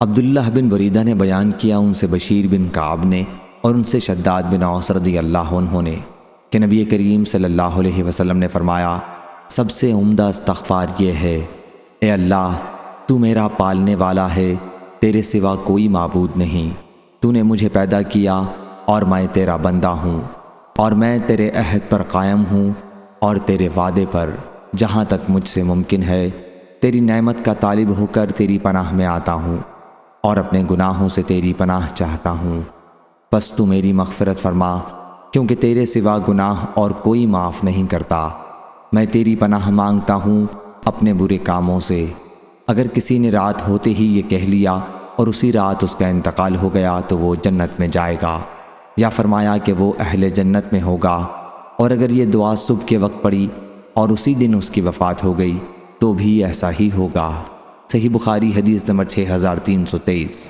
عبداللہ بن بریدہ نے بیان کیا ان سے بشیر بن کعب نے اور ان سے شداد بن اوس رضی اللہ عنہ نے کہ نبی کریم صلی اللہ علیہ وسلم نے فرمایا، سب سے عمدہ استغفار یہ ہے، اے اللہ تو میرا پالنے والا ہے، تیرے سوا کوئی معبود نہیں، تو نے مجھے پیدا کیا اور میں تیرا بندہ ہوں، اور میں تیرے عہد پر قائم ہوں اور تیرے وعدے پر جہاں تک مجھ سے ممکن ہے تیری نعمت کا طالب ہو کر تیری پناہ میں آتا ہوں اور اپنے گناہوں سے تیری پناہ چاہتا ہوں، پس تو میری مغفرت فرما کیونکہ تیرے سوا گناہ اور کوئی معاف نہیں کرتا۔ میں تیری پناہ مانگتا ہوں اپنے برے کاموں سے۔ اگر کسی نے رات ہوتے ہی یہ کہہ لیا اور اسی رات اس کا انتقال ہو گیا تو وہ جنت میں جائے گا، یا فرمایا کہ وہ اہل جنت میں ہوگا، اور اگر یہ دعا صبح کے وقت پڑی اور اسی دن اس کی وفات ہو گئی تو بھی ایسا ہی ہوگا۔ صحیح بخاری حدیث نمبر 6323۔